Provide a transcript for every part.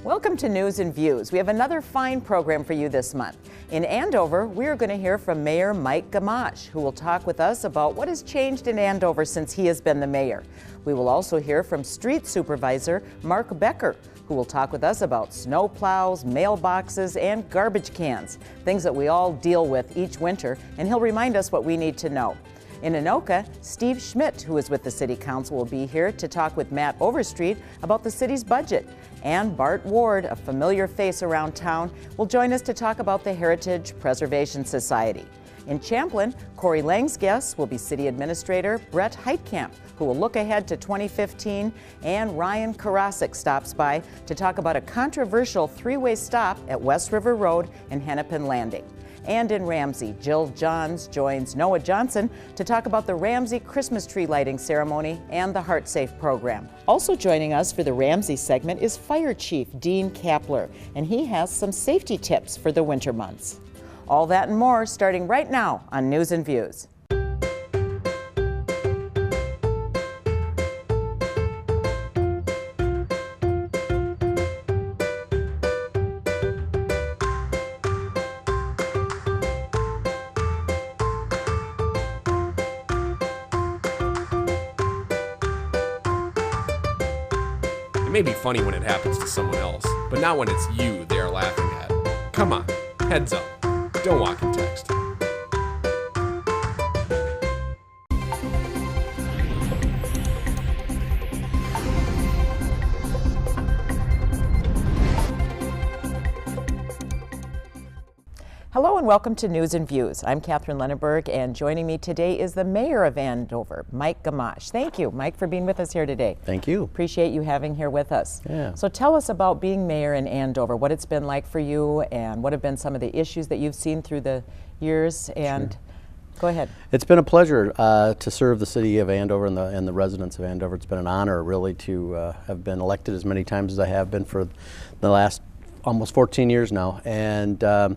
Welcome to News and Views. We have another fine program for you this month. In Andover, we are going to hear from Mayor Mike Gamache, who will talk with us about what has changed in Andover since he has been the mayor. We will also hear from Streets Supervisor Mark Becker, who will talk with us about snowplows, mailboxes, and garbage cans, things that we all deal with each winter, and he'll remind us what we need to know. In Anoka, Steve Schmitt, who is with the City Council, will be here to talk with Matt Overstreet about the city's budget. And Bart Ward, a familiar face around town, will join us to talk about the Heritage Preservation Society. In Champlin, Cory Laing's guest will be City Administrator Brett Heitkamp, who will look ahead to 2015, and Ryan Karaseck stops by to talk about a controversial three-way stop at West River Road and Hennepin Landing. And in Ramsey, Jill Johns joins Noah Johnson to talk about the Ramsey Christmas tree lighting ceremony and the Heart Safe program. Also joining us for the Ramsey segment is Fire Chief Dean Kapler, and he has some safety tips for the winter months. All that and more starting right now on News and Views. It may be funny when it happens to someone else, but not when it's you they are laughing at. Come on, heads up. Don't walk and text. Hello and welcome to News and Views. I'm Catherine Lenneberg, and joining me today is the Mayor of Andover, Mike Gamache. Thank you, Mike, for being with us here today. Thank you. Appreciate you having here with us. Yeah. So tell us about being mayor in Andover, what it's been like for you, and what have been some of the issues that you've seen through the years, and go ahead. It's been a pleasure to serve the city of Andover and the residents of Andover. It's been an honor, really, to have been elected as many times as I have been for the last almost 14 years now. And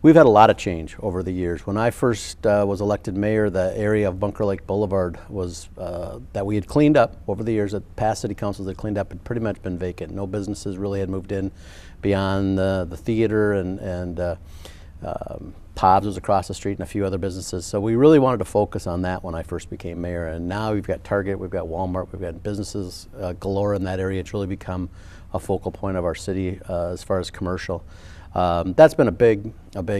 we've had a lot of change over the years. When I first was elected mayor, the area of Bunker Lake Boulevard was that we had cleaned up over the years, that past city councils had cleaned up, had pretty much been vacant. No businesses really had moved in beyond the theater and Pobbs was across the street and a few other businesses. So we really wanted to focus on that when I first became mayor. And now we've got Target, we've got Walmart, we've got businesses galore in that area. It's really become a focal point of our city as far as commercial. That's been a big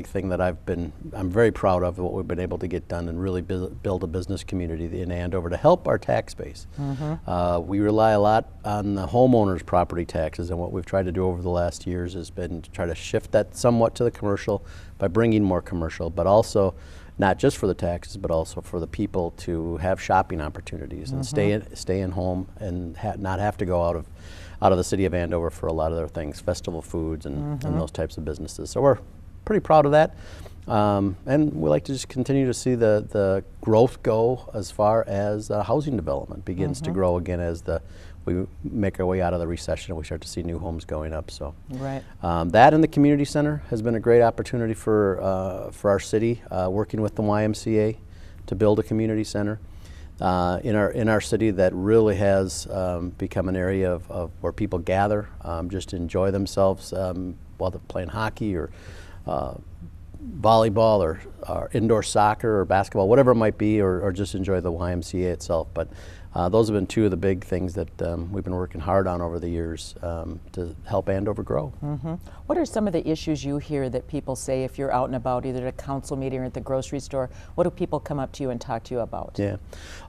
thing that I'm very proud of what we've been able to get done and really build a business community in Andover to help our tax base. We rely a lot on the homeowners' property taxes, and what we've tried to do over the last years has been to try to shift that somewhat to the commercial by bringing more commercial, but also not just for the taxes, but also for the people to have shopping opportunities and stay in home and not have to go out of the city of Andover for a lot of their things, festival foods and those types of businesses. So we're pretty proud of that. And we like to just continue to see the growth go as far as housing development begins to grow again as we make our way out of the recession and we start to see new homes going up. So that and the community center has been a great opportunity for our city, working with the YMCA to build a community center. In our city that really has become an area of where people gather, just enjoy themselves while they're playing hockey or volleyball or indoor soccer or basketball, whatever it might be, or just enjoy the YMCA itself. But those have been two of the big things that we've been working hard on over the years to help Andover grow. What are some of the issues you hear that people say if you're out and about, either at a council meeting or at the grocery store? What do people come up to you and talk to you about? Yeah,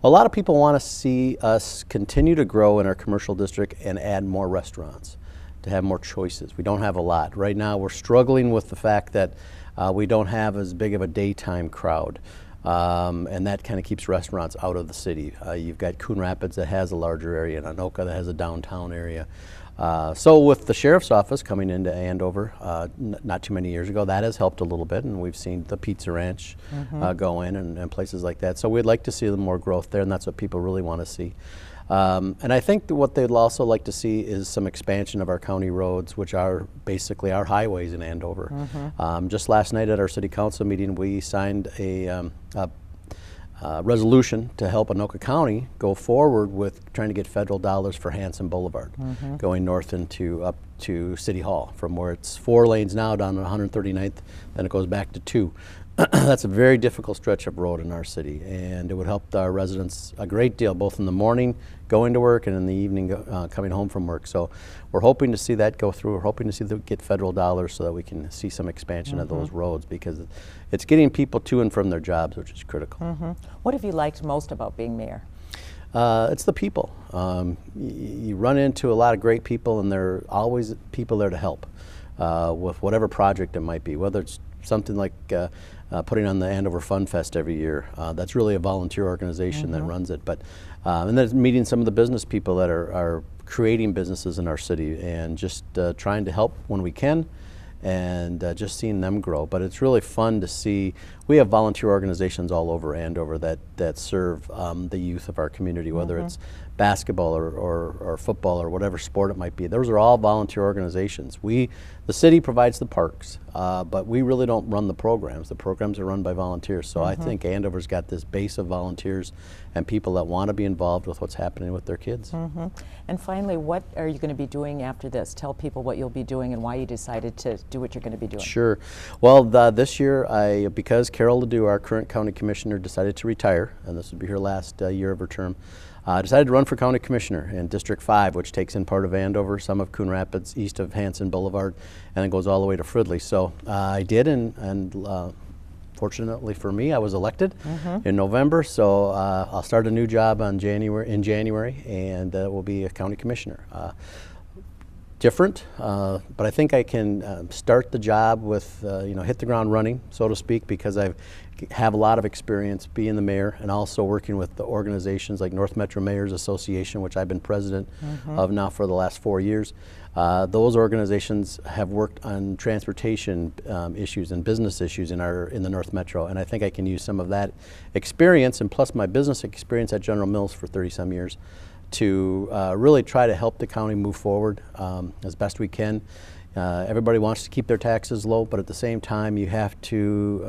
a lot of people want to see us continue to grow in our commercial district and add more restaurants, to have more choices. We don't have a lot. Right now we're struggling with the fact that we don't have as big of a daytime crowd. And that kind of keeps restaurants out of the city. You've got Coon Rapids that has a larger area, and Anoka that has a downtown area. So with the sheriff's office coming into Andover not too many years ago, that has helped a little bit, and we've seen the Pizza Ranch go in and places like that. So we'd like to see more growth there, and that's what people really want to see. And I think that what they'd also like to see is some expansion of our county roads, which are basically our highways in Andover. Just last night at our city council meeting, we signed resolution to help Anoka County go forward with trying to get federal dollars for Hanson Boulevard, going north into up to City Hall, from where it's 4 lanes now down to 139th, then it goes back to 2. That's a very difficult stretch of road in our city, and it would help our residents a great deal, both in the morning going to work and in the evening coming home from work. So we're hoping to see that go through. We're hoping to see them get federal dollars so that we can see some expansion of those roads, because it's getting people to and from their jobs, which is critical. What have you liked most about being mayor? It's the people. You run into a lot of great people, and there are always people there to help with whatever project it might be, whether it's something like putting on the Andover Fun Fest every year. That's really a volunteer organization that runs it. But and then meeting some of the business people that are creating businesses in our city, and just trying to help when we can, and just seeing them grow. But it's really fun to see. We have volunteer organizations all over Andover that serve the youth of our community, whether it's basketball or football or whatever sport it might be. Those are all volunteer organizations. The city provides the parks, but we really don't run the programs. The programs are run by volunteers. So I think Andover's got this base of volunteers and people that want to be involved with what's happening with their kids. And finally, what are you going to be doing after this? Tell people what you'll be doing and why you decided to do what you're going to be doing. Sure. Well, this year, because Carol Ledoux, our current county commissioner, decided to retire, and this would be her last year of her term, decided to run for county commissioner in District 5, which takes in part of Andover, some of Coon Rapids, east of Hanson Boulevard, and then goes all the way to Fridley. So I did, and fortunately for me, I was elected in November. So I'll start a new job in January, and will be a county commissioner. Different, but I think I can start the job with, hit the ground running, so to speak, because I have a lot of experience being the mayor and also working with the organizations like North Metro Mayors Association, which I've been president of now for the last 4 years. Those organizations have worked on transportation issues and business issues in the North Metro, and I think I can use some of that experience, and plus my business experience at General Mills for 30-some years, to really try to help the county move forward as best we can. Everybody wants to keep their taxes low, but at the same time, you have to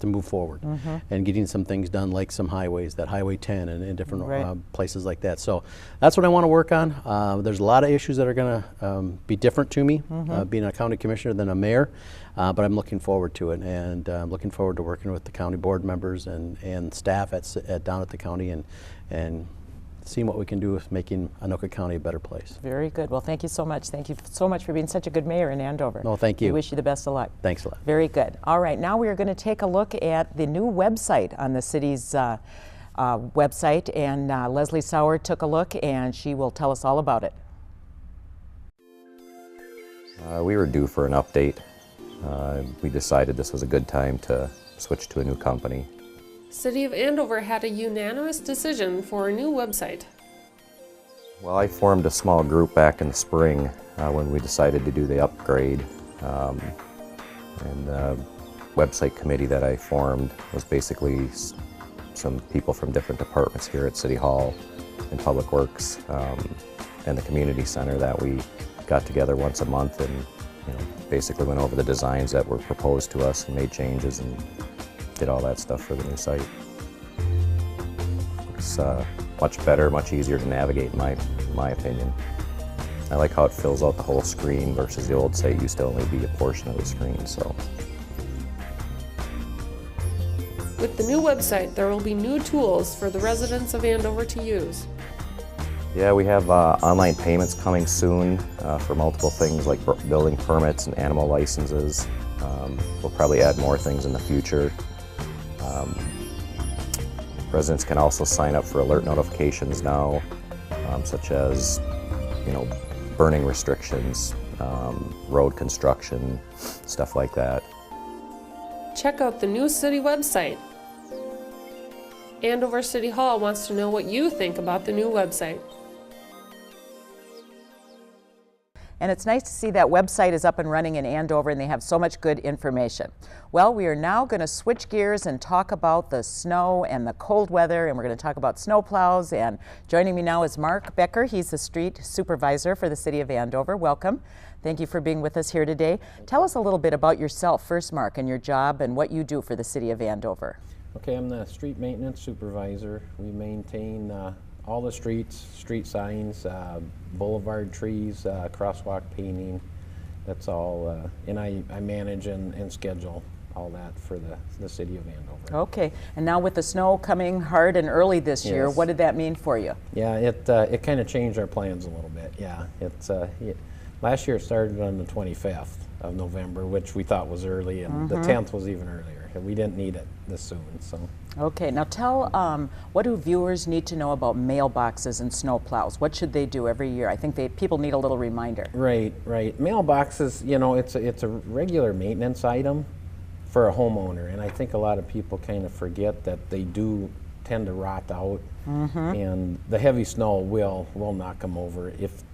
move forward and getting some things done, like some highways, that Highway 10 and different places like that. So that's what I want to work on. There's a lot of issues that are going to be different to me, being a county commissioner than a mayor, but I'm looking forward to it, and I'm looking forward to working with the county board members and staff down at the county, and seeing what we can do with making Anoka County a better place. Very good. Well, thank you so much. Thank you so much for being such a good mayor in Andover. No, thank you. We wish you the best of luck. Thanks a lot. Very good. All right, now we are going to take a look at the new website on the city's website, and Leslie Sauer took a look, and she will tell us all about it. We were due for an update. We decided this was a good time to switch to a new company. City of Andover had a unanimous decision for a new website. Well, I formed a small group back in the spring when we decided to do the upgrade. And the website committee that I formed was basically some people from different departments here at City Hall and Public Works and the community center that we got together once a month and basically went over the designs that were proposed to us and made changes and did all that stuff for the new site. It's much better, much easier to navigate in my opinion. I like how it fills out the whole screen versus the old site used to only be a portion of the screen. So, with the new website, there will be new tools for the residents of Andover to use. Yeah, we have online payments coming soon for multiple things like building permits and animal licenses. We'll probably add more things in the future. Residents can also sign up for alert notifications now, such as, burning restrictions, road construction, stuff like that. Check out the new city website. Andover City Hall wants to know what you think about the new website. And it's nice to see that website is up and running in Andover, and they have so much good information. Well, we are now going to switch gears and talk about the snow and the cold weather, and we're going to talk about snowplows. And joining me now is Mark Becker. He's the street supervisor for the city of Andover. Welcome. Thank you for being with us here today. Tell us a little bit about yourself first, Mark, and your job and what you do for the city of Andover. Okay, I'm the street maintenance supervisor. We maintain all the streets, street signs, boulevard trees, crosswalk painting. That's all, and I manage and schedule all that for the city of Andover. Okay, and now with the snow coming hard and early this year, Yes. what did that mean for you? Yeah, it kind of changed our plans a little bit. Yeah, last year it started on the 25th of November, which we thought was early, and the 10th was even earlier. We didn't need it this soon, so. Okay, now tell, what do viewers need to know about mailboxes and snowplows? What should they do every year? I think people need a little reminder. Right. Mailboxes, it's a regular maintenance item for a homeowner, and I think a lot of people kind of forget that they do tend to rot out, and the heavy snow will knock them over.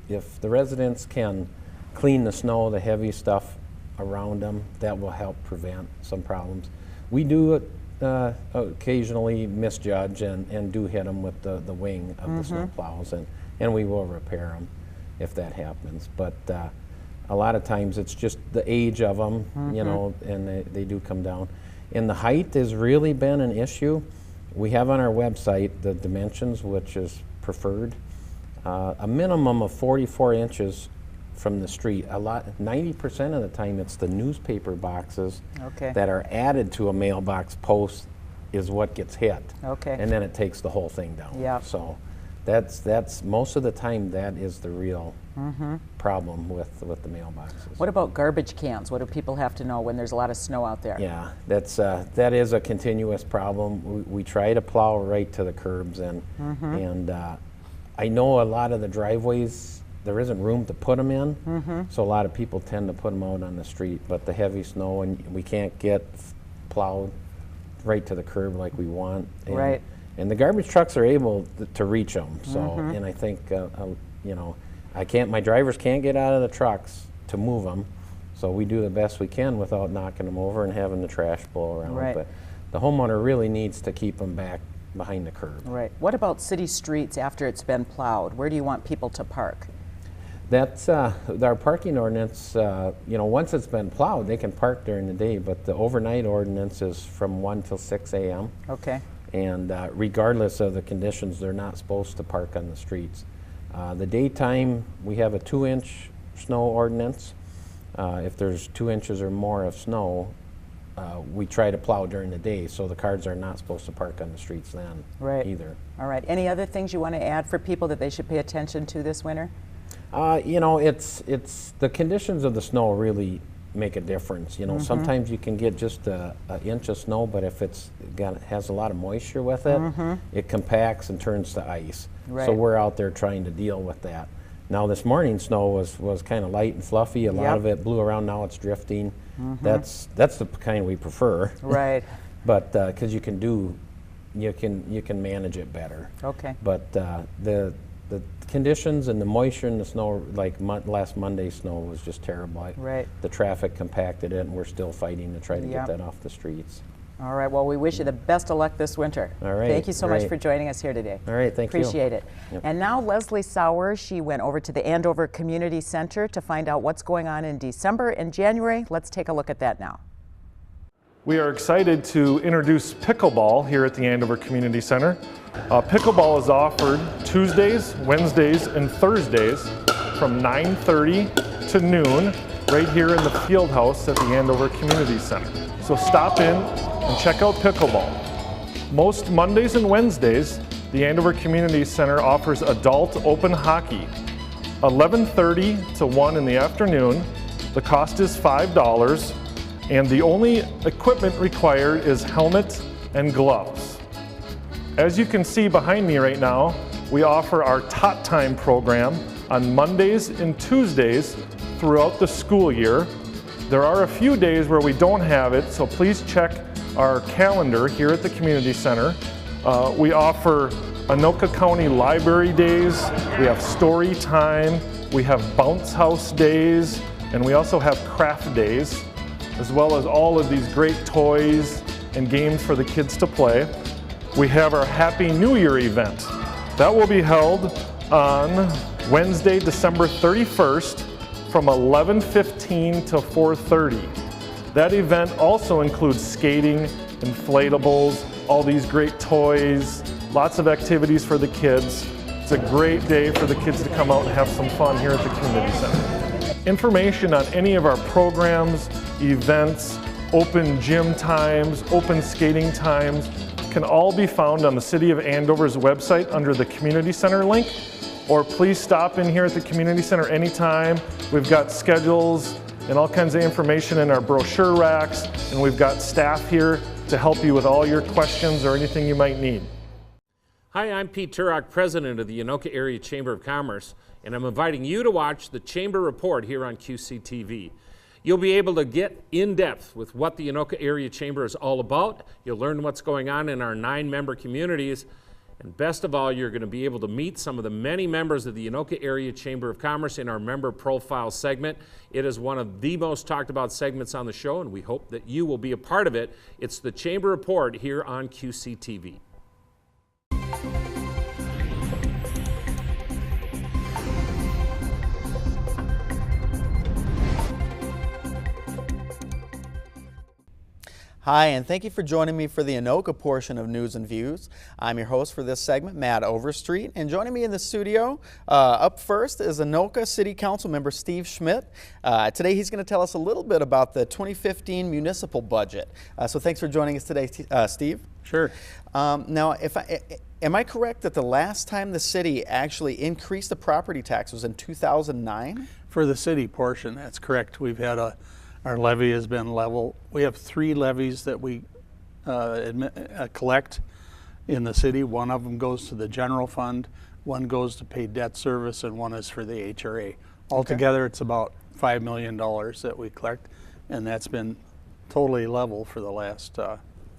If the residents can clean the snow, the heavy stuff around them, that will help prevent some problems. We do occasionally misjudge and do hit them with the wing of the snow plows, and we will repair them if that happens. But a lot of times it's just the age of them, and they do come down. And the height has really been an issue. We have on our website the dimensions, which is preferred. A minimum of 44 inches from the street. 90% of the time it's the newspaper boxes that are added to a mailbox post is what gets hit. Okay. And then it takes the whole thing down. Yeah. So that's most of the time that is the real problem with the mailboxes. What about garbage cans? What do people have to know when there's a lot of snow out there? Yeah, that is a continuous problem. We try to plow right to the curbs, and I know a lot of the driveways, there isn't room to put them in, so a lot of people tend to put them out on the street, but the heavy snow, and we can't get plowed right to the curb like we want. And, Right. And the garbage trucks are able to reach them, so, and I think, my drivers can't get out of the trucks to move them, so we do the best we can without knocking them over and having the trash blow around. Right. But the homeowner really needs to keep them back behind the curb. Right. What about city streets after it's been plowed? Where do you want people to park? That's our parking ordinance. Once it's been plowed, they can park during the day, but the overnight ordinance is from 1 till 6 a.m. Okay. And regardless of the conditions, they're not supposed to park on the streets. The daytime, we have a 2-inch snow ordinance. If there's 2 inches or more of snow, we try to plow during the day, so the cars are not supposed to park on the streets then either. All right. Any other things you want to add for people that they should pay attention to this winter? It's the conditions of the snow really make a difference. Sometimes you can get just an inch of snow, but if has a lot of moisture with it, it compacts and turns to ice. Right. So we're out there trying to deal with that. Now this morning's snow was kind of light and fluffy. A lot of it blew around. Now it's drifting. That's the kind we prefer. Right. But because you can manage it better. Okay. But the conditions and the moisture in the snow, like last Monday's snow, was just terrible. Right. The traffic compacted it, and we're still fighting to try to get that off the streets. All right. Well, we wish you the best of luck this winter. All right. Thank you so much Great. for joining us here today. All right. Thank you. Appreciate it. Yep. And now Leslie Sauer, she went over to the Andover Community Center to find out what's going on in December and January. Let's take a look at that now. We are excited to introduce pickleball here at the Andover Community Center. Pickleball is offered Tuesdays, Wednesdays, and Thursdays from 9:30 to noon right here in the field house at the Andover Community Center. So stop in and check out pickleball. Most Mondays and Wednesdays, the Andover Community Center offers adult open hockey. 11:30 to 1 in the afternoon. The cost is $5. And the only equipment required is helmet and gloves. As you can see behind me right now, we offer our Tot Time program on Mondays and Tuesdays throughout the school year. There are a few days where we don't have it, so please check our calendar here at the Community Center. We offer Anoka County Library Days, we have Story Time, we have Bounce House Days, and we also have Craft Days, as well as all of these great toys and games for the kids to play. We have our Happy New Year event. That will be held on Wednesday, December 31st from 11:15 to 4:30. That event also includes skating, inflatables, all these great toys, lots of activities for the kids. It's a great day for the kids to come out and have some fun here at the community center. Information on any of our programs, events, open gym times, open skating times can all be found on the City of Andover's website under the Community Center link, or please stop in here at the Community Center anytime. We've got schedules and all kinds of information in our brochure racks, and we've got staff here to help you with all your questions or anything you might need. Hi, I'm Pete Turok, president of the Anoka Area Chamber of Commerce, and I'm inviting you to watch the Chamber Report here on QCTV. You'll be able to get in depth with what the Anoka Area Chamber is all about. You'll learn what's going on in our 9-member communities. And best of all, you're going to be able to meet some of the many members of the Anoka Area Chamber of Commerce in our member profile segment. It is one of the most talked about segments on the show, and we hope that you will be a part of it. It's the Chamber Report here on QCTV. Hi, and thank you for joining me for the Anoka portion of News and Views. I'm your host for this segment, Matt Overstreet, and joining me in the studio up first is Anoka City Council member Steve Schmitt. Today he's going to tell us a little bit about the 2015 municipal budget. So thanks for joining us today, Steve. Sure. Now, am I correct that the last time the city actually increased the property tax was in 2009? For the city portion, that's correct. We've had our levy has been level. We have 3 levies that we collect in the city. One of them goes to the general fund, one goes to pay debt service, and one is for the HRA. Altogether, it's about $5 million that we collect, and that's been totally level for the last,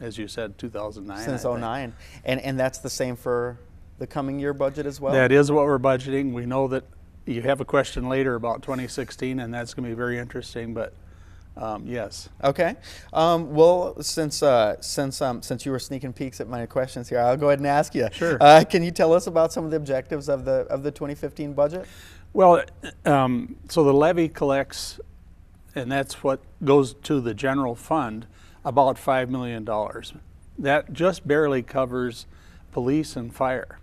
as you said, 2009. Since 2009. And that's the same for the coming year budget as well? That is what we're budgeting. We know that you have a question later about 2016, and that's going to be very interesting, but yes. Okay. Well, since you were sneaking peeks at my questions here, I'll go ahead and ask you. Sure. Can you tell us about some of the objectives of the 2015 budget? Well, so the levy collects, and that's what goes to the general fund, about $5 million. That just barely covers police and fire.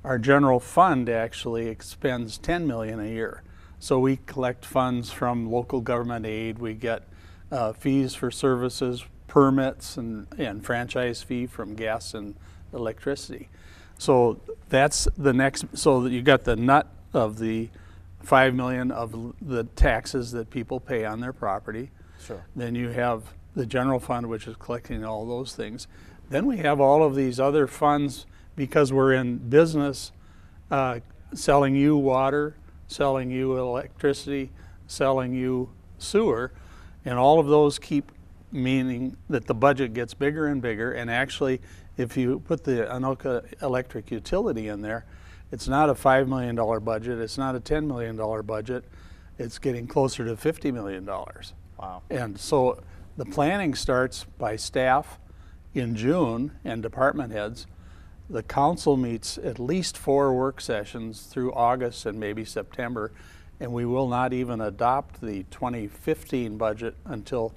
Our general fund actually expends $10 million a year. So we collect funds from local government aid. We get fees for services, permits, and franchise fee from gas and electricity. So that's the next. So you got the nut of the $5 million of the taxes that people pay on their property. Sure. Then you have the general fund, which is collecting all those things. Then we have all of these other funds because we're in business, selling you water, selling you electricity, selling you sewer, and all of those keep meaning that the budget gets bigger and bigger. And actually, if you put the Anoka electric utility in there, it's not a $5 million budget, it's not a $10 million budget, it's getting closer to $50 million. Wow. And so the planning starts by staff in June and department heads. The council meets at least 4 work sessions through August and maybe September, and we will not even adopt the 2015 budget until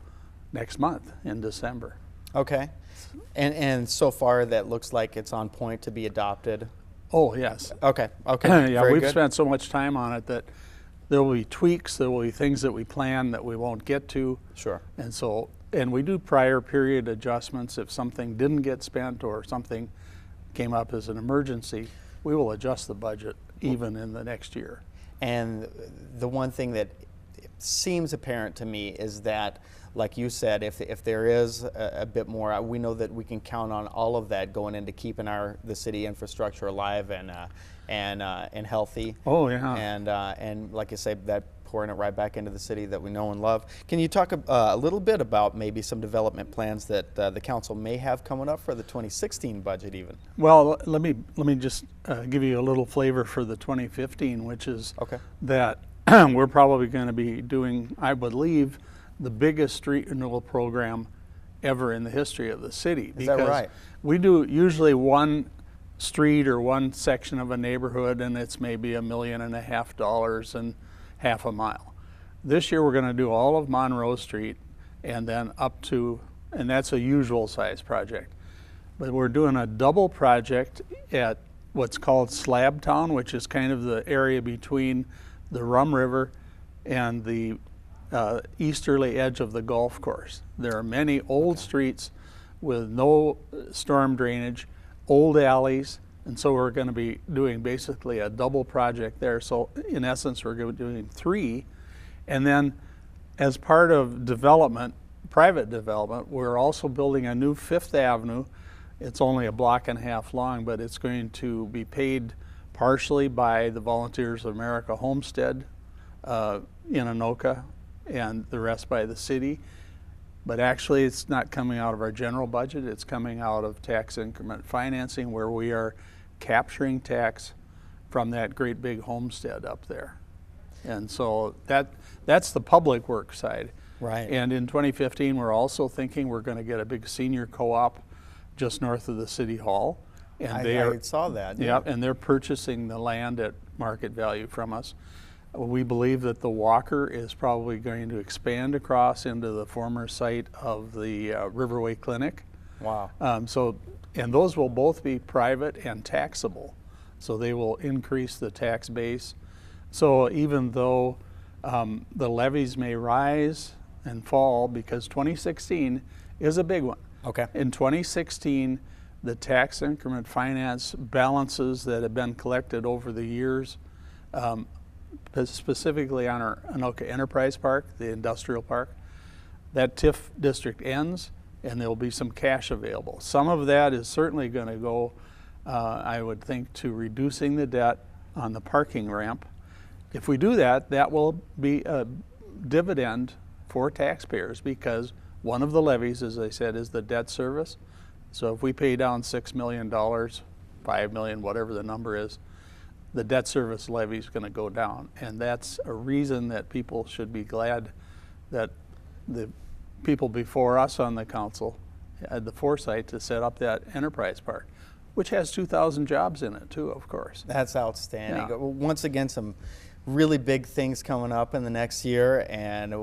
next month in December. Okay. And so far that looks like it's on point to be adopted. Oh, yes. Okay. Okay. Yeah, Very we've good. spent so much time on it that there will be tweaks, there will be things that we plan that we won't get to. Sure. And we do prior period adjustments. If something didn't get spent or something came up as an emergency, we will adjust the budget even in the next year. And the one thing that seems apparent to me is that, like you said, if there is a bit more, we know that we can count on all of that going into keeping the city infrastructure alive and healthy. Oh yeah. And like I say, that pouring it right back into the city that we know and love. Can you talk a little bit about maybe some development plans that the council may have coming up for the 2016 budget even? Well, let me just give you a little flavor for the 2015, which is that we're probably going to be doing, I believe, the biggest street renewal program ever in the history of the city. Is that right? We do usually one street or one section of a neighborhood, and it's maybe $1.5 million and half a mile. This year we're going to do all of Monroe Street and then up to, and that's a usual size project. but we're doing a double project at what's called Slab Town, which is kind of the area between the Rum River and the easterly edge of the golf course. There are many old streets with no storm drainage, old alleys, and so we're going to be doing basically a double project there. So in essence, we're going to be doing 3. And then as part of development, private development, we're also building a new 5th Avenue. It's only a block and a half long, but it's going to be paid partially by the Volunteers of America Homestead in Anoka, and the rest by the city. But actually, it's not coming out of our general budget. It's coming out of tax increment financing, where we are capturing tax from that great big homestead up there. And so that's the public work side. Right. And in 2015, we're also thinking we're going to get a big senior co-op just north of the city hall. And I saw that. Yeah, and they're purchasing the land at market value from us. We believe that the Walker is probably going to expand across into the former site of the Riverway Clinic. Wow. And those will both be private and taxable. So they will increase the tax base. So even though the levies may rise and fall, because 2016 is a big one. Okay. In 2016, the tax increment finance balances that have been collected over the years, specifically on our Anoka Enterprise Park, the industrial park, that TIF district ends and there'll be some cash available. Some of that is certainly going to go, I would think, to reducing the debt on the parking ramp. If we do that, that will be a dividend for taxpayers, because one of the levies, as I said, is the debt service. So if we pay down $6 million, $5 million, whatever the number is, the debt service levy is going to go down. And that's a reason that people should be glad that the people before us on the council had the foresight to set up that enterprise park, which has 2,000 jobs in it too, of course. That's outstanding. Yeah. Once again, some really big things coming up in the next year, and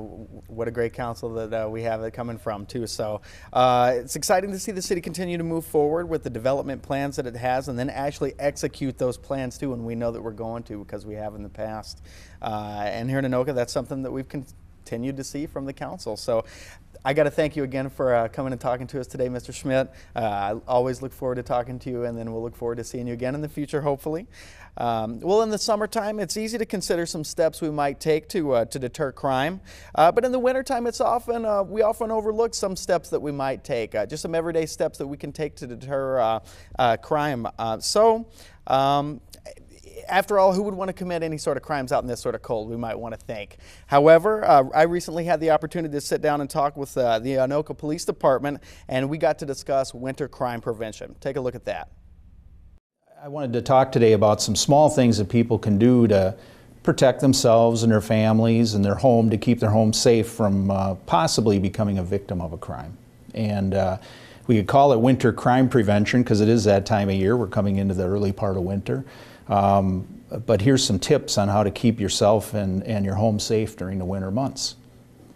what a great council that we have it coming from too. So it's exciting to see the city continue to move forward with the development plans that it has, and then actually execute those plans too, and we know that we're going to, because we have in the past. And here in Anoka, that's something that we've continued to see from the council. So I got to thank you again for coming and talking to us today, Mr. Schmitt. I always look forward to talking to you, and then we'll look forward to seeing you again in the future, hopefully. Well, in the summertime, it's easy to consider some steps we might take to deter crime. But in the wintertime, we often overlook some steps that we might take, just some everyday steps that we can take to deter crime. After all, who would want to commit any sort of crimes out in this sort of cold, we might want to think. However, I recently had the opportunity to sit down and talk with the Anoka Police Department, and we got to discuss winter crime prevention. Take a look at that. I wanted to talk today about some small things that people can do to protect themselves and their families and their home, to keep their home safe from possibly becoming a victim of a crime. And we could call it winter crime prevention, because it is that time of year. We're coming into the early part of winter. But here's some tips on how to keep yourself and your home safe during the winter months.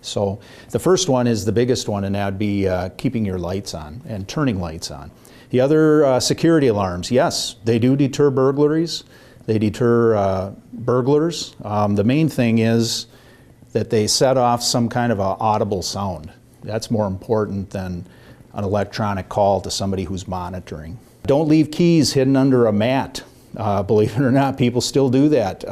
So the first one is the biggest one, and that would be keeping your lights on and turning lights on. The other, security alarms, yes, they do deter burglaries. They deter burglars. The main thing is that they set off some kind of an audible sound. That's more important than an electronic call to somebody who's monitoring. Don't leave keys hidden under a mat. Believe it or not, people still do that,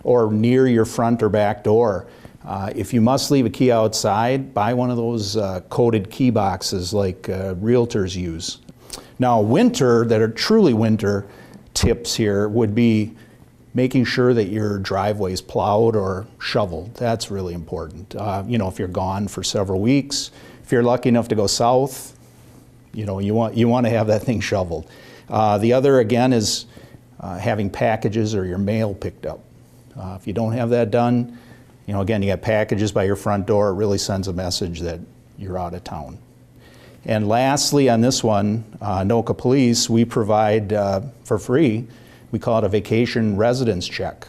or near your front or back door. If you must leave a key outside, buy one of those coded key boxes like realtors use. Now, that are truly winter tips here would be making sure that your driveway is plowed or shoveled. That's really important. If you're gone for several weeks, if you're lucky enough to go south, you want to have that thing shoveled. The other, again, is having packages or your mail picked up. If you don't have that done, again, you got packages by your front door, it really sends a message that you're out of town. And lastly, on this one, Anoka Police, we provide for free, we call it a vacation residence check.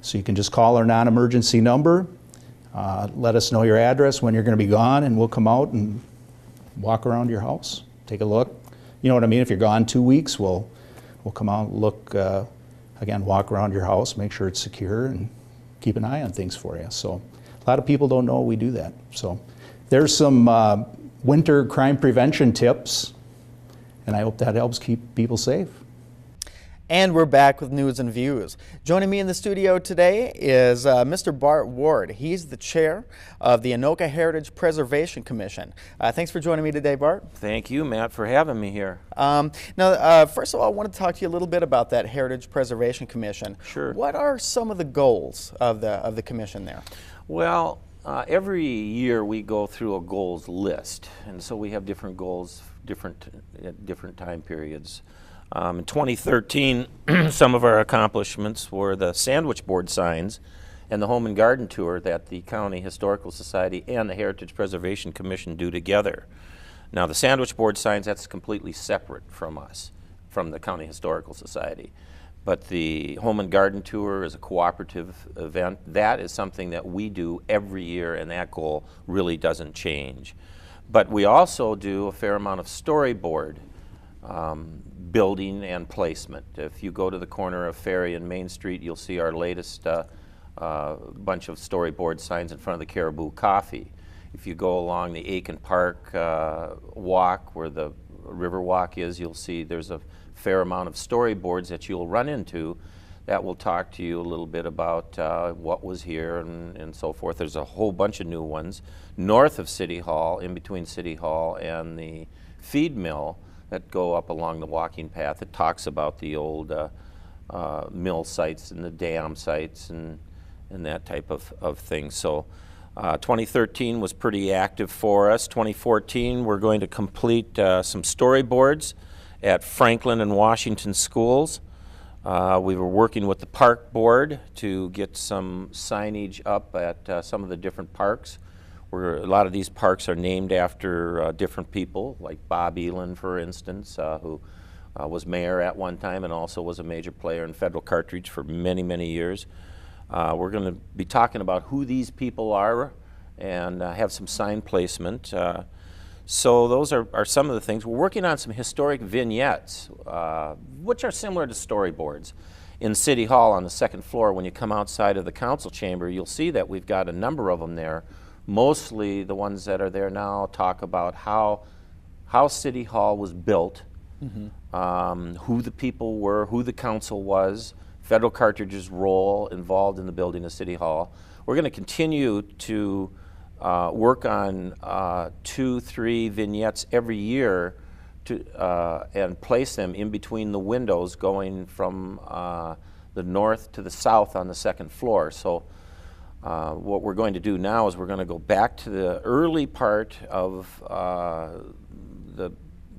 So you can just call our non-emergency number, let us know your address, when you're going to be gone, and we'll come out and walk around your house, take a look, you know what I mean? If you're gone 2 weeks, we'll come out, look, again, walk around your house, make sure it's secure, and keep an eye on things for you. So a lot of people don't know we do that. So there's some winter crime prevention tips, and I hope that helps keep people safe. And we're back with news and views. Joining me in the studio today is Mr. Bart Ward. He's the chair of the Anoka Heritage Preservation Commission. Thanks for joining me today, Bart. Thank you, Matt, for having me here. Now, first of all, I want to talk to you a little bit about that Heritage Preservation Commission. Sure. What are some of the goals of the commission there? Well, every year we go through a goals list, and so we have different goals at different time periods. In 2013, some of our accomplishments were the sandwich board signs and the home and garden tour that the County Historical Society and the Heritage Preservation Commission do together. Now, the sandwich board signs, that's completely separate from us, from the County Historical Society. But the home and garden tour is a cooperative event. That is something that we do every year, and that goal really doesn't change. But we also do a fair amount of storyboard building and placement. If you go to the corner of Ferry and Main Street, you'll see our latest bunch of storyboard signs in front of the Caribou Coffee. If you go along the Aiken Park walk, where the river walk is, you'll see there's a fair amount of storyboards that you'll run into that will talk to you a little bit about what was here and so forth. There's a whole bunch of new ones north of City Hall, in between City Hall and the feed mill, that go up along the walking path. That talks about the old mill sites and the dam sites and that type of thing. So 2013 was pretty active for us. 2014, we're going to complete some storyboards at Franklin and Washington schools. We were working with the park board to get some signage up at some of the different parks. A lot of these parks are named after different people, like Bob Elan, for instance, who was mayor at one time and also was a major player in federal cartridge for many, many years. We're going to be talking about who these people are and have some sign placement. So those are some of the things. We're working on some historic vignettes, which are similar to storyboards. In City Hall on the second floor, when you come outside of the council chamber, you'll see that we've got a number of them there. Mostly the ones that are there now talk about how City Hall was built, who the people were, who the council was, federal cartridge's role involved in the building of City Hall. We're going to continue to work on 2-3 vignettes every year and place them in between the windows going from the north to the south on the second floor. So what we're going to do now is we're going to go back to the early part of the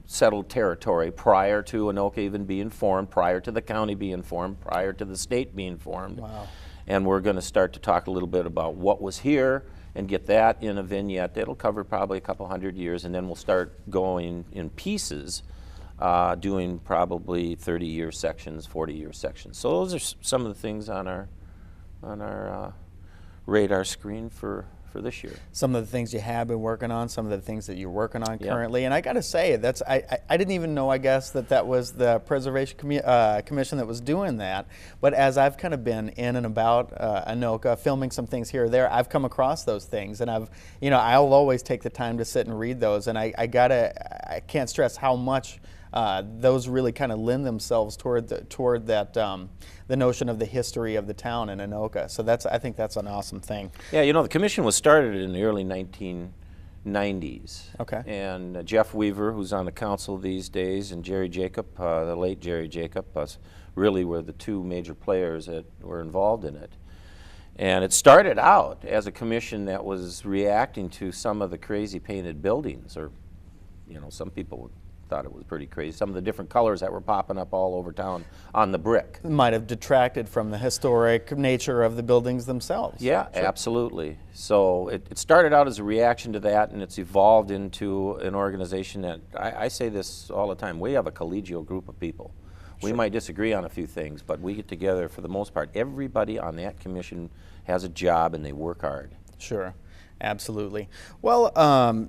settled territory prior to Anoka even being formed, prior to the county being formed, prior to the state being formed. Wow. And we're going to start to talk a little bit about what was here and get that in a vignette. It'll cover probably a couple hundred years, and then we'll start going in pieces, doing probably 30-year sections, 40-year sections. So those are some of the things on our radar screen for this year. Some of the things you have been working on, some of the things that you're working on currently, and I got to say, I didn't even know, I guess, that was the Preservation Commission that was doing that. But as I've kind of been in and about Anoka, filming some things here or there, I've come across those things, and I'll always take the time to sit and read those, and I can't stress how much those really kind of lend themselves toward that the notion of the history of the town in Anoka. So I think that's an awesome thing. Yeah, the commission was started in the early 1990s. Okay. And Jeff Weaver, who's on the council these days, and Jerry Jacob, the late Jerry Jacob, really were the two major players that were involved in it. And it started out as a commission that was reacting to some of the crazy painted buildings, or some people thought it was pretty crazy. Some of the different colors that were popping up all over town on the brick. Might have detracted from the historic nature of the buildings themselves. Yeah, sure. Absolutely. So it started out as a reaction to that, and it's evolved into an organization that, I say this all the time, we have a collegial group of people. Sure. We might disagree on a few things, but we get together for the most part. Everybody on that commission has a job and they work hard. Sure. Absolutely. Well,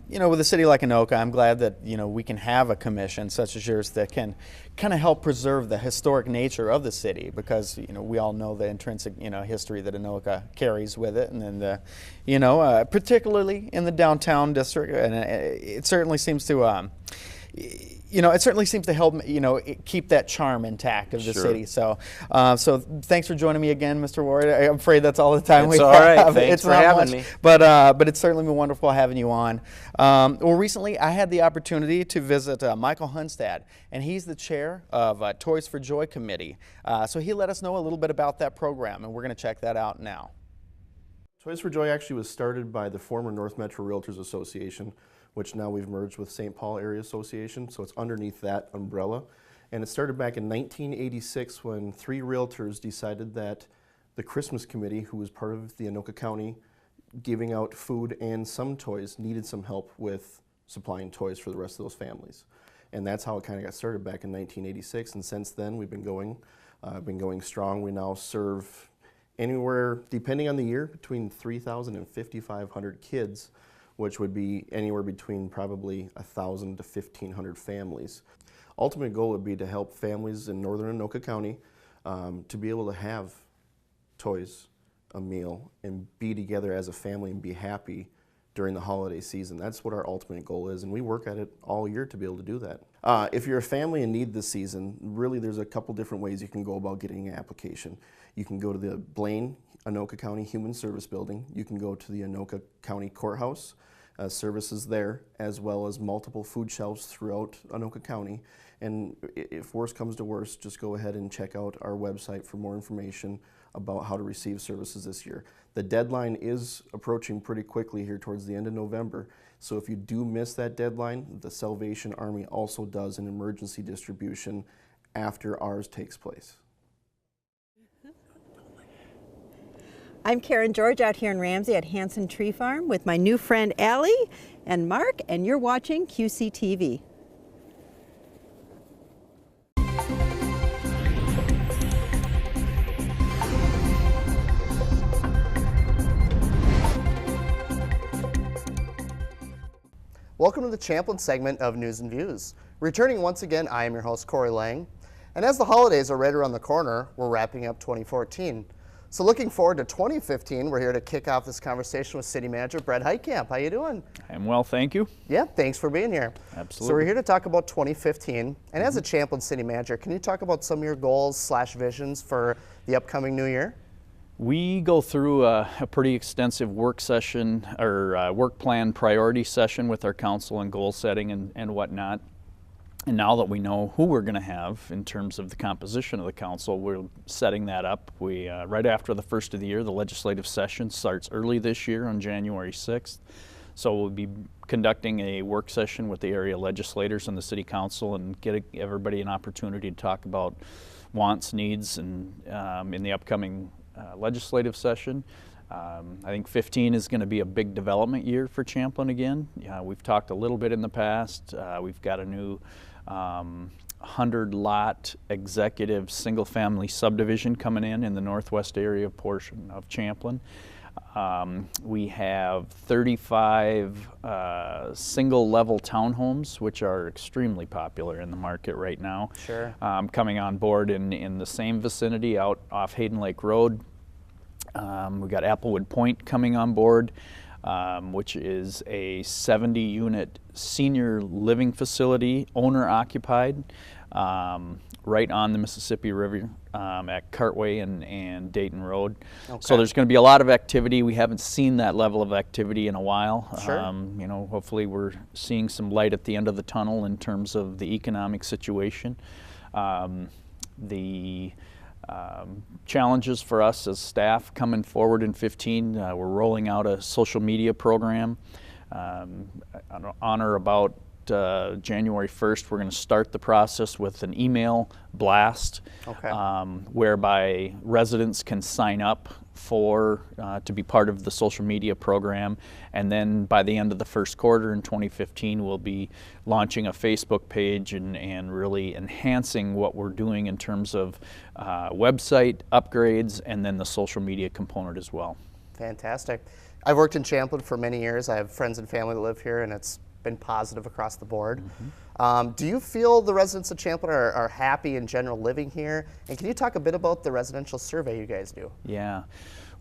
with a city like Anoka, I'm glad that, we can have a commission such as yours that can kind of help preserve the historic nature of the city, because, we all know the intrinsic, history that Anoka carries with it, and then particularly in the downtown district, and it certainly seems to, help, keep that charm intact of the city. So, so thanks for joining me again, Mr. Ward. I'm afraid that's all the time we have. It's all right. Thanks for having me. But it's certainly been wonderful having you on. Well, recently I had the opportunity to visit Michael Hunstad, and he's the chair of Toys for Joy Committee. So he let us know a little bit about that program, and we're going to check that out now. Toys for Joy actually was started by the former North Metro Realtors Association, which now we've merged with St. Paul Area Association, so it's underneath that umbrella. And it started back in 1986 when 3 realtors decided that the Christmas Committee, who was part of the Anoka County, giving out food and some toys, needed some help with supplying toys for the rest of those families. And that's how it kind of got started back in 1986, and since then we've been going strong. We now serve anywhere, depending on the year, between 3,000 and 5,500 kids, which would be anywhere between probably 1,000 to 1,500 families. Ultimate goal would be to help families in northern Anoka County to be able to have toys, a meal, and be together as a family and be happy during the holiday season. That's what our ultimate goal is, and we work at it all year to be able to do that. If you're a family in need this season, really there's a couple different ways you can go about getting an application. You can go to the Blaine, Anoka County Human Service Building. You can go to the Anoka County Courthouse, services there, as well as multiple food shelves throughout Anoka County. And if worse comes to worse, just go ahead and check out our website for more information about how to receive services this year. The deadline is approaching pretty quickly here towards the end of November. So if you do miss that deadline, the Salvation Army also does an emergency distribution after ours takes place. I'm Karen George out here in Ramsey at Hanson Tree Farm with my new friend Allie and Mark, and you're watching QCTV. Welcome to the Champlin segment of News and Views. Returning once again, I am your host, Cory Laing. And as the holidays are right around the corner, we're wrapping up 2014. So looking forward to 2015, we're here to kick off this conversation with City Manager Brett Heitkamp. How you doing? I'm well, thank you. Yeah, thanks for being here. Absolutely. So we're here to talk about 2015. And as a Champlin City Manager, can you talk about some of your goals / visions for the upcoming new year? We go through a pretty extensive work session or work plan priority session with our council and goal setting and whatnot. And now that we know who we're going to have in terms of the composition of the council, we're setting that up. We right after the first of the year, the legislative session starts early this year on January 6th. So we'll be conducting a work session with the area legislators and the city council and get everybody an opportunity to talk about wants, needs, and in the upcoming legislative session. I think 15 is going to be a big development year for Champlin again. We've talked a little bit in the past. We've got a new 100-lot executive single-family subdivision coming in the northwest area portion of Champlin. We have 35 single-level townhomes, which are extremely popular in the market right now. Sure. Coming on board in the same vicinity out off Hayden Lake Road. We've got Applewood Point coming on board, which is a 70-unit senior living facility, owner-occupied, right on the Mississippi River at Cartway and Dayton Road. Okay. So there's going to be a lot of activity. We haven't seen that level of activity in a while. Sure. Hopefully we're seeing some light at the end of the tunnel in terms of the economic situation. Challenges for us as staff coming forward in 15, we're rolling out a social media program. On or about January 1st, we're going to start the process with an email blast, okay. Whereby residents can sign up to be part of the social media program, and then by the end of the first quarter in 2015 we'll be launching a Facebook page and really enhancing what we're doing in terms of website upgrades and then the social media component as well. Fantastic. I've worked in Champlin for many years. I have friends and family that live here, and it's been positive across the board. Do you feel the residents of Champlin are happy in general living here? And can you talk a bit about the residential survey you guys do? Yeah.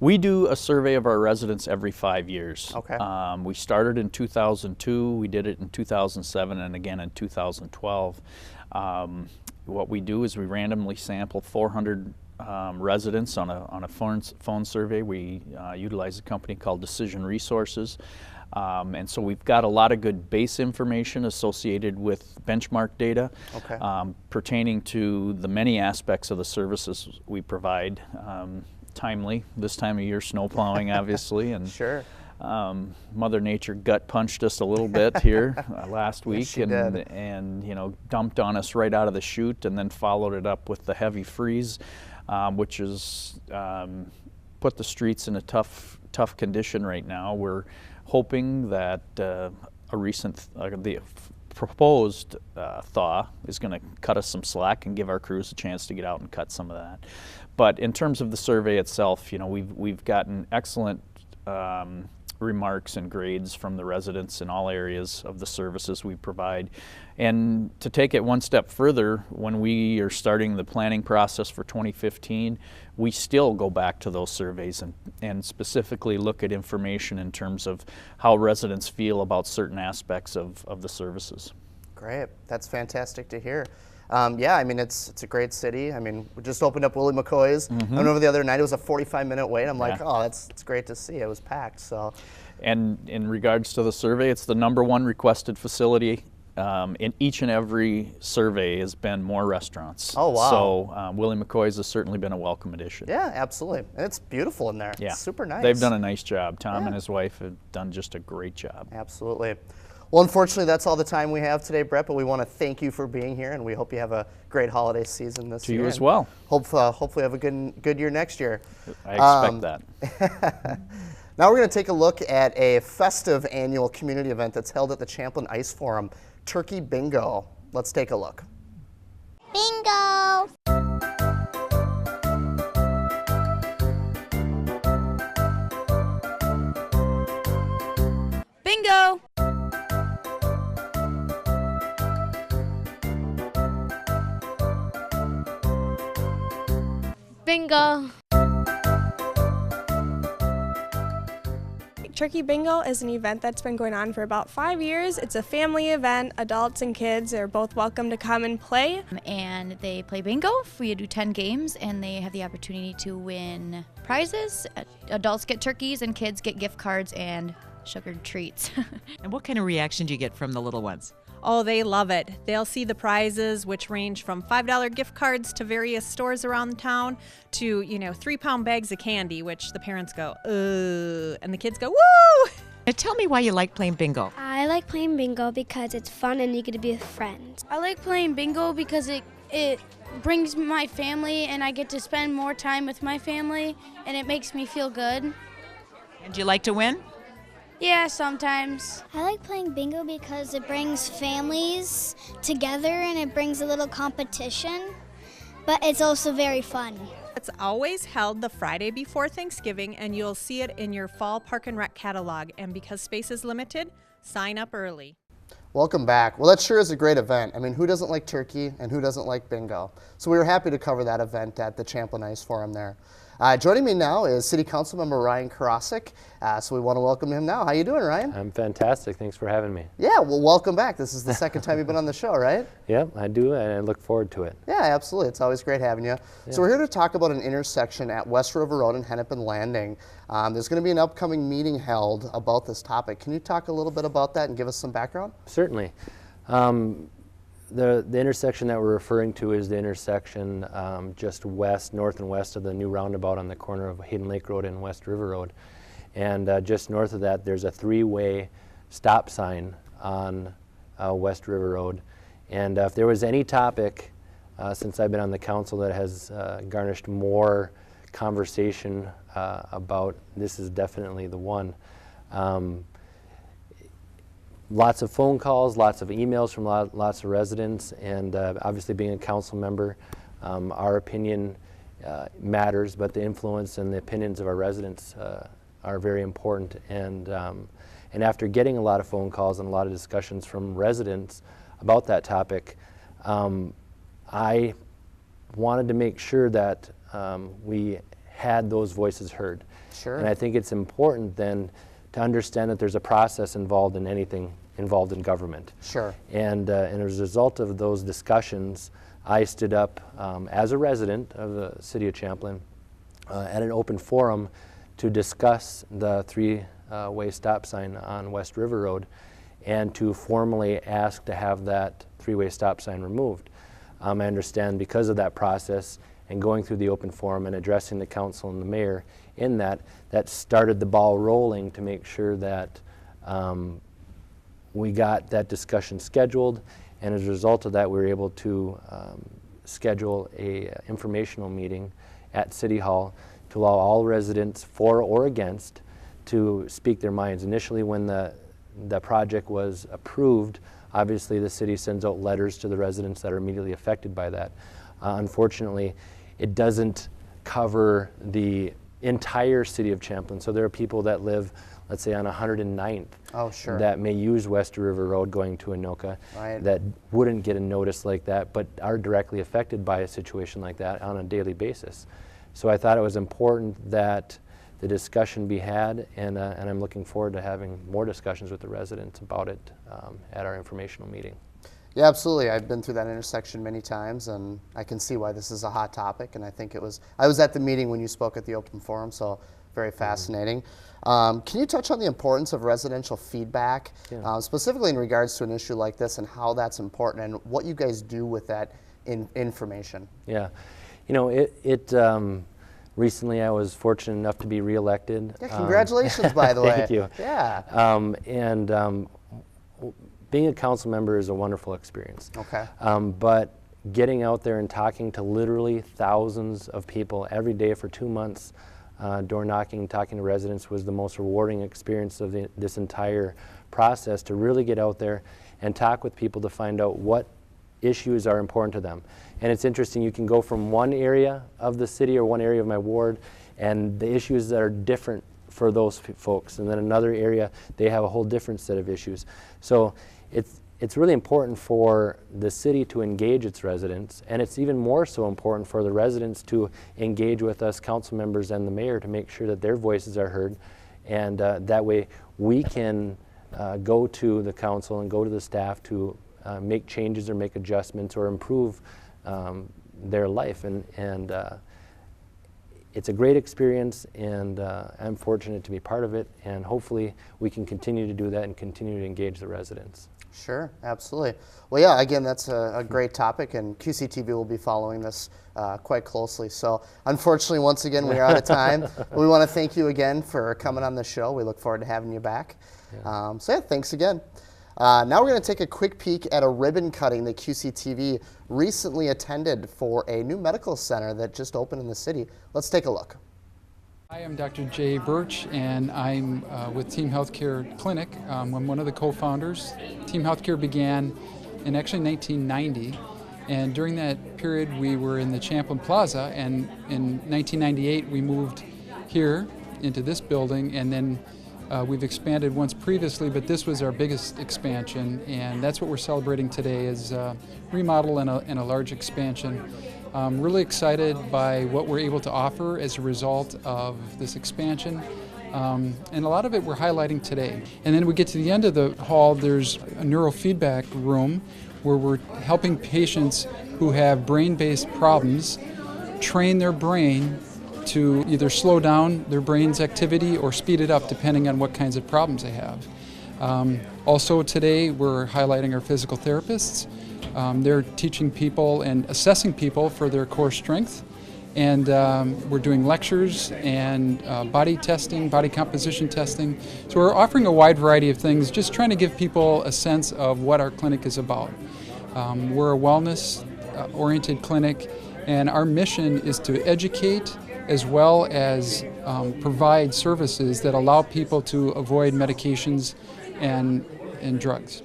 We do a survey of our residents every 5 years. Okay. We started in 2002, we did it in 2007, and again in 2012. What we do is we randomly sample 400 residents on a phone survey. We utilize a company called Decision Resources. And so we've got a lot of good base information associated with benchmark data pertaining to the many aspects of the services we provide. Timely this time of year, snow plowing obviously, and sure. Mother Nature gut punched us a little bit here last week, yes, and you know, dumped on us right out of the chute, and then followed it up with the heavy freeze, which has put the streets in a tough condition right now. We're hoping that the proposed thaw is going to cut us some slack and give our crews a chance to get out and cut some of that. But in terms of the survey itself, you know, we've gotten excellent remarks and grades from the residents in all areas of the services we provide. And to take it one step further, when we are starting the planning process for 2015, we still go back to those surveys and specifically look at information in terms of how residents feel about certain aspects of the services. Great, that's fantastic to hear. Yeah, I mean, it's a great city. I mean, we just opened up Willie McCoy's. I went over the other night. It was a 45-minute wait. I'm like, oh, it's great to see. It was packed. So, and in regards to the survey, it's the #1 requested facility in each and every survey has been more restaurants. Oh, wow. So Willie McCoy's has certainly been a welcome addition. Yeah, absolutely. And it's beautiful in there. Yeah. It's super nice. They've done a nice job. Tom and his wife have done just a great job. Absolutely. Well, unfortunately, that's all the time we have today, Brett, but we want to thank you for being here, and we hope you have a great holiday season this year. To you as well. Hopefully have a good year next year. I expect that. Now we're going to take a look at a festive annual community event that's held at the Champlin Ice Forum, Turkey Bingo. Let's take a look. Bingo! Bingo! Bingo! Turkey Bingo is an event that's been going on for about 5 years. It's a family event. Adults and kids are both welcome to come and play. And they play bingo. We do 10 games and they have the opportunity to win prizes. Adults get turkeys and kids get gift cards and sugared treats. And what kind of reaction do you get from the little ones? Oh, they love it. They'll see the prizes, which range from $5 gift cards to various stores around town to, 3-pound bags of candy, which the parents go, and the kids go, woo! Now tell me why you like playing bingo. I like playing bingo because it's fun and you get to be with friends. I like playing bingo because it brings my family and I get to spend more time with my family and it makes me feel good. And do you like to win? Yeah, sometimes. I like playing bingo because it brings families together and it brings a little competition, but it's also very fun. It's always held the Friday before Thanksgiving, and you'll see it in your fall Park and Rec catalog. And because space is limited, sign up early. Welcome back. Well, that sure is a great event. I mean, who doesn't like turkey and who doesn't like bingo? So we were happy to cover that event at the Champlin Ice Forum there. Joining me now is City Council Member Ryan Karaseck. So we want to welcome him now. How you doing, Ryan? I'm fantastic. Thanks for having me. Yeah, well, welcome back. This is the second time you've been on the show, right? Yep, I do, and I look forward to it. Yeah, absolutely. It's always great having you. Yeah. So we're here to talk about an intersection at West River Road and Hennepin Landing. There's going to be an upcoming meeting held about this topic. Can you talk a little bit about that and give us some background? Certainly. The intersection that we're referring to is the intersection just north and west of the new roundabout on the corner of Hayden Lake Road and West River Road. And just north of that, there's a 3-way stop sign on West River Road. And if there was any topic since I've been on the council that has garnished more conversation about, this is definitely the one. Lots of phone calls, lots of emails from lots of residents, and obviously being a council member, our opinion matters, but the influence and the opinions of our residents are very important. And after getting a lot of phone calls and a lot of discussions from residents about that topic, I wanted to make sure that we had those voices heard. Sure. And I think it's important then to understand that there's a process involved in anything involved in government. Sure. And as a result of those discussions, I stood up as a resident of the city of Champlin at an open forum to discuss the three-way stop sign on West River Road and to formally ask to have that three-way stop sign removed. I understand because of that process and going through the open forum and addressing the council and the mayor in that started the ball rolling to make sure that we got that discussion scheduled, and as a result of that we were able to schedule a informational meeting at City Hall to allow all residents for or against to speak their minds. Initially when the project was approved, obviously the city sends out letters to the residents that are immediately affected by that. Unfortunately, it doesn't cover the entire city of Champlin. So there are people that live, let's say, on 109th oh, sure. that may use West River Road going to Anoka Right. that wouldn't get a notice like that, but are directly affected by a situation like that on a daily basis. So I thought it was important that the discussion be had, and I'm looking forward to having more discussions with the residents about it at our informational meeting. Yeah, absolutely. I've been through that intersection many times, and I can see why this is a hot topic. And I think I was at the meeting when you spoke at the open forum, so very fascinating. Can you touch on the importance of residential feedback, specifically in regards to an issue like this, and how that's important, and what you guys do with that information? Yeah, you know, recently I was fortunate enough to be reelected. Yeah, congratulations, by the way. Thank you. Yeah. Being a council member is a wonderful experience. Okay. But getting out there and talking to literally thousands of people every day for 2 months, door knocking, talking to residents, was the most rewarding experience of this entire process, to really get out there and talk with people to find out what issues are important to them. And it's interesting, you can go from one area of the city or one area of my ward, and the issues that are different for those folks, and then another area, they have a whole different set of issues. So it's really important for the city to engage its residents, and it's even more so important for the residents to engage with us council members and the mayor to make sure that their voices are heard, and that way we can go to the council and go to the staff to make changes or make adjustments or improve their life. And it's a great experience, and I'm fortunate to be part of it, and hopefully we can continue to do that and continue to engage the residents. Sure, absolutely. Well, yeah, again, that's a great topic, and QCTV will be following this quite closely. So unfortunately, once again, we are out of time. We want to thank you again for coming on the show. We look forward to having you back. Yeah. So yeah, thanks again. Now we're going to take a quick peek at a ribbon cutting that QCTV recently attended for a new medical center that just opened in the city. Let's take a look. Hi, I'm Dr. Jay Birch, and I'm with Team Healthcare Clinic. I'm one of the co-founders. Team Healthcare began in actually 1990, and during that period we were in the Champlin Plaza, and in 1998 we moved here into this building, and then we've expanded once previously, but this was our biggest expansion, and that's what we're celebrating today, is remodel and a large expansion. I'm really excited by what we're able to offer as a result of this expansion, and a lot of it we're highlighting today. And then we get to the end of the hall, there's a neurofeedback room where we're helping patients who have brain-based problems train their brain to either slow down their brain's activity or speed it up depending on what kinds of problems they have. Also today we're highlighting our physical therapists. They're teaching people and assessing people for their core strength, and we're doing lectures and body testing, body composition testing. So we're offering a wide variety of things, just trying to give people a sense of what our clinic is about. We're a wellness-oriented clinic, and our mission is to educate as well as provide services that allow people to avoid medications and drugs.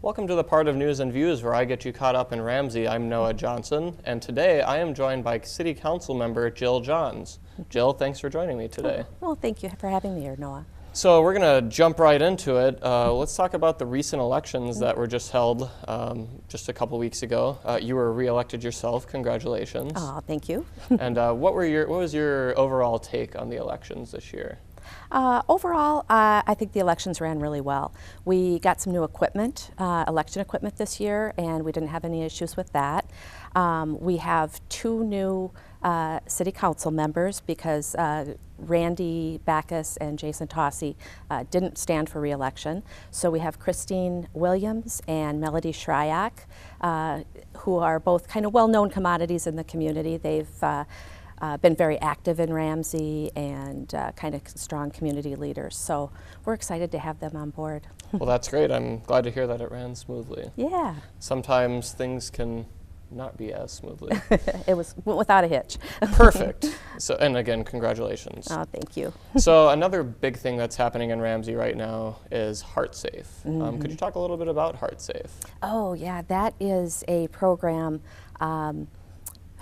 Welcome to the part of News and Views where I get you caught up in Ramsey. I'm Noah Johnson, and today I am joined by City Council member Jill Johns. Jill, thanks for joining me today. Well, thank you for having me here, Noah. So we're going to jump right into it. Let's talk about the recent elections that were just held just a couple weeks ago. You were re-elected yourself. Congratulations. Oh, thank you. And what was your overall take on the elections this year? Overall, I think the elections ran really well. We got some new equipment, election equipment this year, and we didn't have any issues with that. We have 2 new city council members because Randy Backus and Jason Tossi didn't stand for re-election. So we have Christine Williams and Melody Shryak, who are both kind of well-known commodities in the community. They've been very active in Ramsey and kind of strong community leaders. So we're excited to have them on board. Well, that's great. I'm glad to hear that it ran smoothly. Yeah. Sometimes things can not be as smoothly. It went without a hitch. Perfect. So, and again, congratulations. Oh, thank you. So another big thing that's happening in Ramsey right now is HeartSafe. Mm-hmm. Could you talk a little bit about HeartSafe? Oh, yeah, that is a program.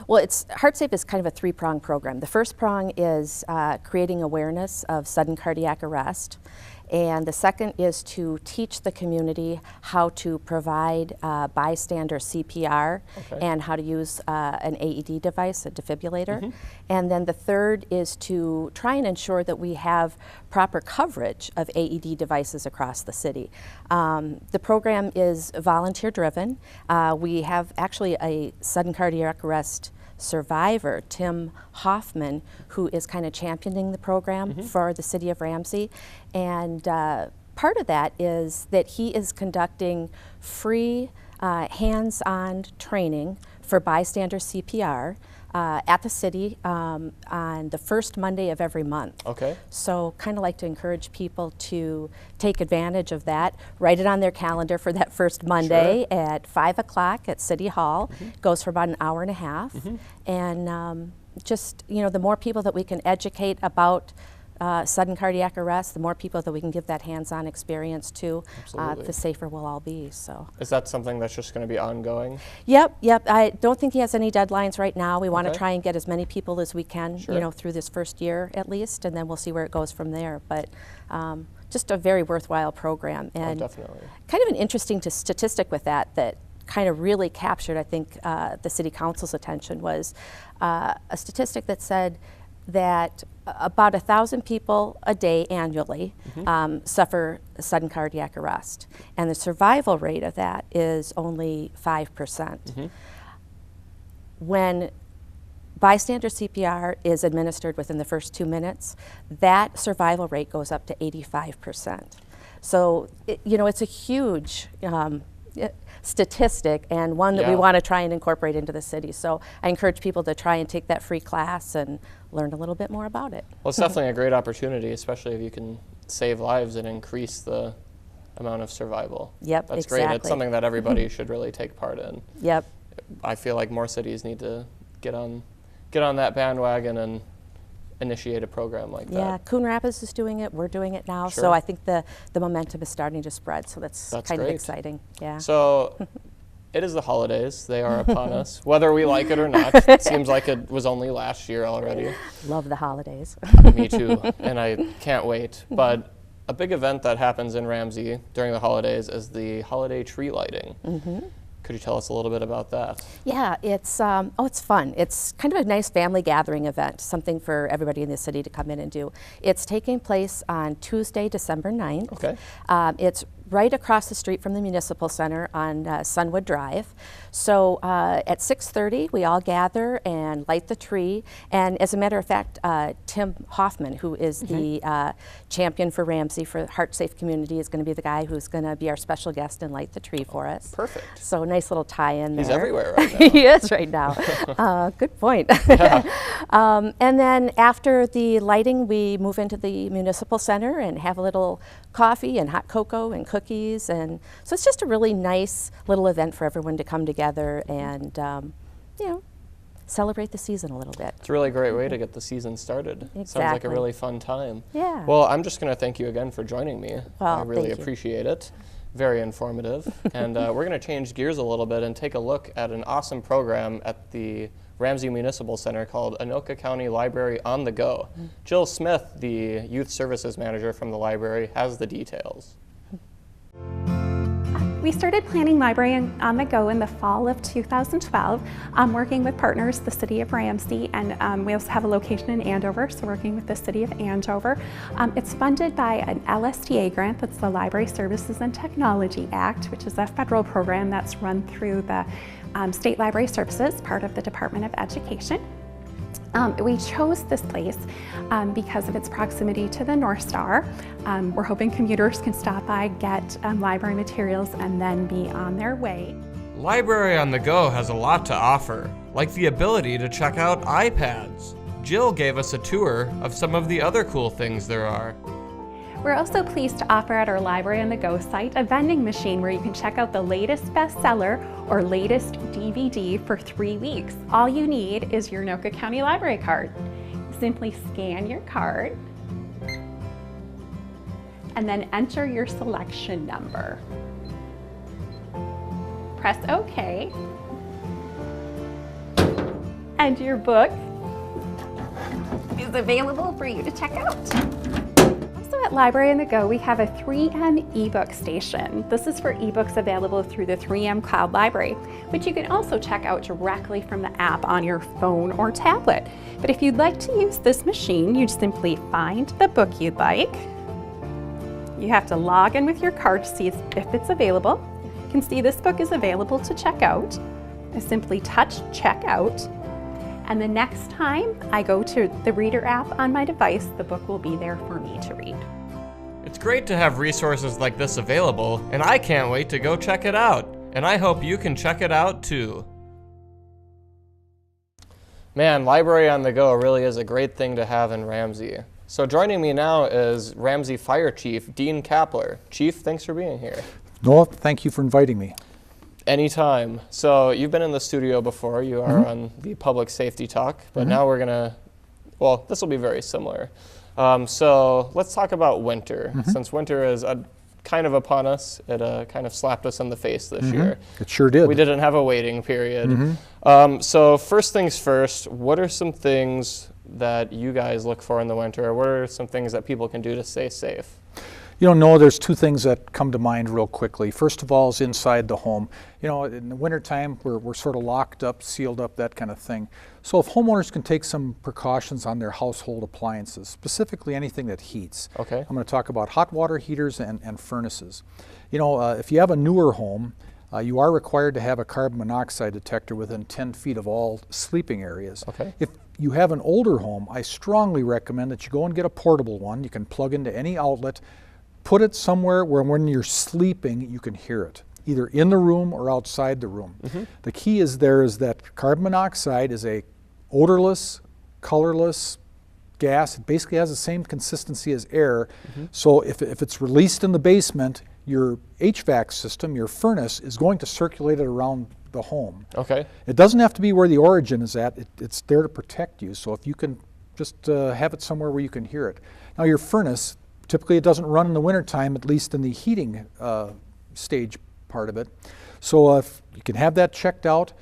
Well, HeartSafe is kind of a 3-prong program. The first prong is creating awareness of sudden cardiac arrest. And the second is to teach the community how to provide bystander CPR and how to use an AED device, a defibrillator. Mm-hmm. And then the third is to try and ensure that we have proper coverage of AED devices across the city. The program is volunteer driven. We have actually a sudden cardiac arrest survivor, Tim Hoffman, who is kind of championing the program for the city of Ramsey. And part of that is that he is conducting free hands-on training for bystander CPR at the city on the first Monday of every month. Okay. So kind of like to encourage people to take advantage of that, write it on their calendar for that first Monday at 5 o'clock at City Hall. Goes for about an hour and a half. And just, you know, the more people that we can educate about sudden cardiac arrest, the more people that we can give that hands-on experience to, the safer we'll all be. So, is that something that's just going to be ongoing? Yep. I don't think he has any deadlines right now. We want to try and get as many people as we can, you know, through this first year at least, and then we'll see where it goes from there. But just a very worthwhile program, and definitely kind of an interesting statistic with that kind of really captured, I think, the City Council's attention was a statistic that said that about 1,000 people a day annually suffer sudden cardiac arrest, and the survival rate of that is only 5%. When bystander CPR is administered within the first 2 minutes, that survival rate goes up to 85%. So, you know, it's a huge statistic, and one that we want to try and incorporate into the city. So I encourage people to try and take that free class and learn a little bit more about it. Well, it's definitely a great opportunity, especially if you can save lives and increase the amount of survival. Yep, that's exactly. great. It's something that everybody should really take part in. Yep. I feel like more cities need to get on that bandwagon and initiate a program like that. Yeah, Coon Rapids is doing it. We're doing it now. So I think the momentum is starting to spread. So that's kind of exciting. Yeah. So it is the holidays. They are upon us, whether we like it or not. It seems like it was only last year already. Love the holidays. Me too, and I can't wait. But a big event that happens in Ramsey during the holidays is the holiday tree lighting. Could you tell us a little bit about that? Yeah, it's it's fun. It's kind of a nice family gathering event, something for everybody in the city to come in and do. It's taking place on Tuesday, December 9th. Okay. It's right across the street from the Municipal Center on Sunwood Drive. So at 6:30, we all gather and light the tree. And as a matter of fact, Tim Hoffman, who is the champion for Ramsey for HeartSafe Community, is going to be the guy who's going to be our special guest and light the tree for us. Perfect. So nice little tie-in there. He's everywhere right now. He is right now. Good point. And then after the lighting, we move into the Municipal Center and have a little coffee and hot cocoa and cookies. And so it's just a really nice little event for everyone to come together and, you know, celebrate the season a little bit. It's a really great way to get the season started. Exactly. Sounds like a really fun time. Yeah. Well, I'm just going to thank you again for joining me. Well, I really thank you. appreciate it. Very informative. And we're going to change gears a little bit and take a look at an awesome program at the Ramsey Municipal Center called Anoka County Library on the Go. Jill Smith, the Youth Services Manager from the library, has the details. We started planning Library on the Go in the fall of 2012, working with partners, the City of Ramsey, and we also have a location in Andover, so working with the City of Andover. It's funded by an LSTA grant, that's the Library Services and Technology Act, which is a federal program that's run through the State Library Services, part of the Department of Education. We chose this place because of its proximity to the North Star. We're hoping commuters can stop by, get library materials, and then be on their way. Library on the Go has a lot to offer, like the ability to check out iPads. Jill gave us a tour of some of the other cool things there are. We're also pleased to offer at our Library on the Go site a vending machine where you can check out the latest bestseller or latest DVD for 3 weeks. All you need is your Anoka County Library card. Simply scan your card and then enter your selection number. Press OK, and your book is available for you to check out. Also at Library on the Go, we have a 3M ebook station. This is for ebooks available through the 3M Cloud Library, which you can also check out directly from the app on your phone or tablet. But if you'd like to use this machine, you'd simply find the book you'd like. You have to log in with your card to see if it's available. You can see this book is available to check out. I simply touch Checkout. And the next time I go to the Reader app on my device, the book will be there for me to read. It's great to have resources like this available, and I can't wait to go check it out. And I hope you can check it out too. Man, Library on the Go really is a great thing to have in Ramsey. So joining me now is Ramsey Fire Chief Dean Kapler. Chief, thanks for being here. No, thank you for inviting me. Anytime. So you've been in the studio before. You are on the Public Safety Talk, but now we're gonna, well, this will be very similar. So let's talk about winter. Since winter is kind of upon us, it kind of slapped us in the face this year. It sure did. We didn't have a waiting period. So first things first, what are some things that you guys look for in the winter? What are some things that people can do to stay safe? You know, Noah, there's two things that come to mind real quickly. First of all is inside the home. You know, in the wintertime, we're sort of locked up, sealed up, that kind of thing. So if homeowners can take some precautions on their household appliances, specifically anything that heats. Okay. I'm going to talk about hot water heaters and furnaces. You know, if you have a newer home, you are required to have a carbon monoxide detector within 10 feet of all sleeping areas. Okay. If you have an older home, I strongly recommend that you go and get a portable one. You can plug into any outlet. Put it somewhere where when you're sleeping, you can hear it, either in the room or outside the room. The key is that carbon monoxide is a odorless, colorless gas. It basically has the same consistency as air. So if it's released in the basement, your HVAC system, your furnace, is going to circulate it around the home. Okay. It doesn't have to be where the origin is at. It's there to protect you. So if you can just have it somewhere where you can hear it. Now your furnace, typically it doesn't run in the wintertime, at least in the heating stage part of it. So if you can have that checked out,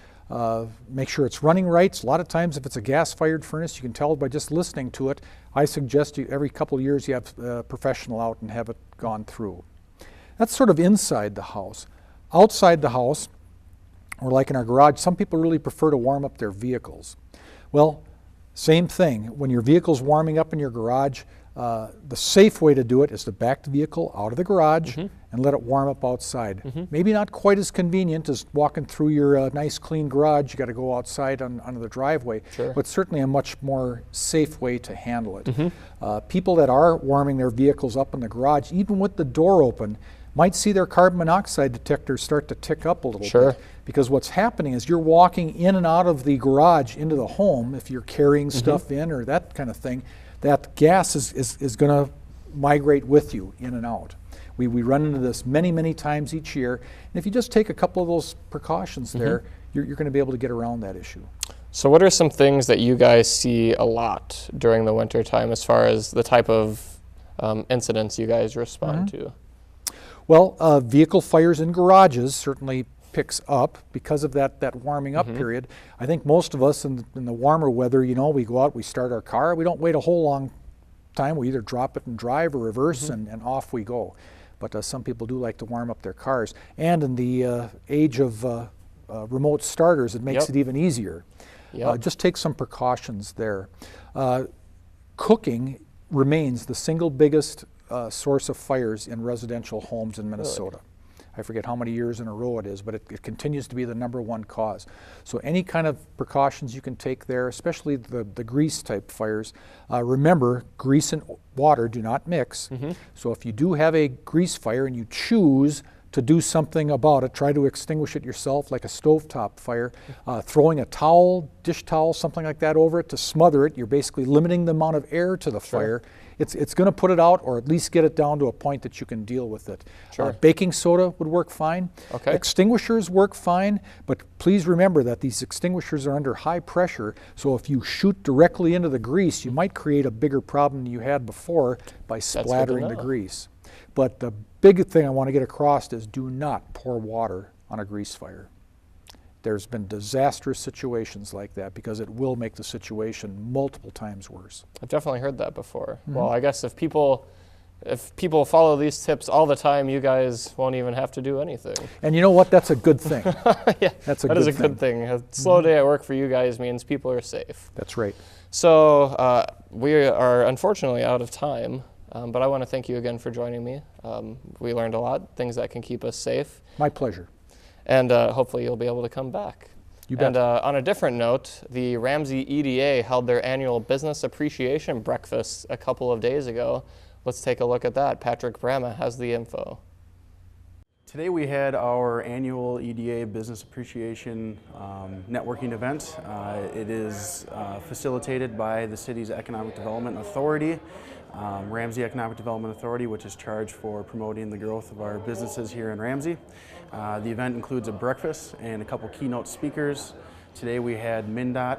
make sure it's running right. A lot of times if it's a gas-fired furnace, you can tell by just listening to it. I suggest you every couple of years you have a professional out and have it gone through. That's sort of inside the house. Outside the house, or like in our garage, some people really prefer to warm up their vehicles. Well, same thing. When your vehicle's warming up in your garage, the safe way to do it is to back the vehicle out of the garage and let it warm up outside. Maybe not quite as convenient as walking through your nice clean garage. You got to go outside onto the driveway, but certainly a much more safe way to handle it. People that are warming their vehicles up in the garage, even with the door open, might see their carbon monoxide detector start to tick up a little bit. Because what's happening is you're walking in and out of the garage into the home, if you're carrying stuff in or that kind of thing, that gas is going to migrate with you in and out. We run into this many, many times each year. And if you just take a couple of those precautions there, you're going to be able to get around that issue. So what are some things that you guys see a lot during the winter time as far as the type of incidents you guys respond to? Well, vehicle fires in garages certainly picks up because of that warming up period. I think most of us in the warmer weather, you know, we go out, we start our car, we don't wait a whole long time. We either drop it and drive or reverse and off we go. But some people do like to warm up their cars. And in the age of remote starters, it makes it even easier. Just take some precautions there. Cooking remains the single biggest source of fires in residential homes in Minnesota. I forget how many years in a row it is, but it continues to be the #1 cause. So any kind of precautions you can take there, especially the grease type fires. Remember, grease and water do not mix. So if you do have a grease fire and you choose to do something about it, try to extinguish it yourself like a stovetop fire. Throwing a towel, dish towel, something like that over it to smother it, you're basically limiting the amount of air to the fire. It's going to put it out, or at least get it down to a point that you can deal with it. Baking soda would work fine. Extinguishers work fine, but please remember that these extinguishers are under high pressure, so if you shoot directly into the grease, you might create a bigger problem than you had before by splattering the grease. But the big thing I want to get across is do not pour water on a grease fire. There's been disastrous situations like that because it will make the situation multiple times worse. I've definitely heard that before. Well, I guess if people follow these tips all the time, you guys won't even have to do anything. And you know what? That's a good thing. That is a good thing. A slow day at work for you guys means people are safe. That's right. So we are unfortunately out of time, but I want to thank you again for joining me. We learned a lot, things that can keep us safe. My pleasure. And hopefully you'll be able to come back. You bet. And on a different note, the Ramsey EDA held their annual Business Appreciation Breakfast a couple of days ago. Let's take a look at that. Patrick Brama has the info. Today we had our annual EDA Business Appreciation networking event. It is facilitated by the city's Economic Development Authority, Ramsey Economic Development Authority, which is charged for promoting the growth of our businesses here in Ramsey. The event includes a breakfast and a couple keynote speakers. Today we had MnDOT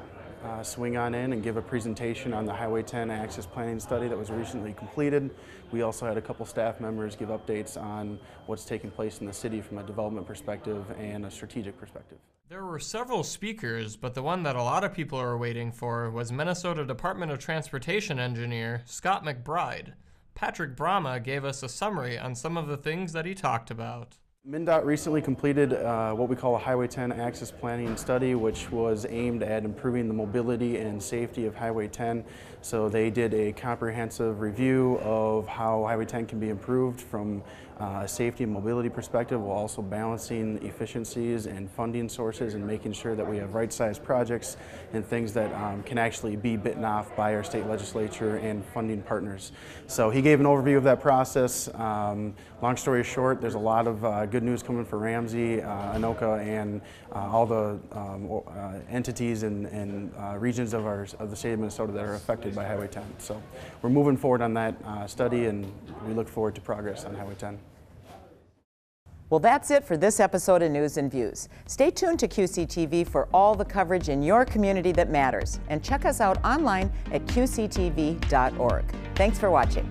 swing on in and give a presentation on the Highway 10 Access Planning Study that was recently completed. We also had a couple staff members give updates on what's taking place in the city from a development perspective and a strategic perspective. There were several speakers, but the one that a lot of people are waiting for was Minnesota Department of Transportation engineer Scott McBride. Patrick Brama gave us a summary on some of the things that he talked about. MnDOT recently completed what we call a Highway 10 Access Planning Study, which was aimed at improving the mobility and safety of Highway 10. So they did a comprehensive review of how Highway 10 can be improved from a safety and mobility perspective, while also balancing efficiencies and funding sources and making sure that we have right-sized projects and things that can actually be bitten off by our state legislature and funding partners. So he gave an overview of that process. Long story short, there's a lot of good news coming for Ramsey, Anoka, and all the entities and regions of the state of Minnesota that are affected by Highway 10. So we're moving forward on that study, and we look forward to progress on Highway 10. Well, that's it for this episode of News and Views. Stay tuned to QCTV for all the coverage in your community that matters, and check us out online at qctv.org. Thanks for watching.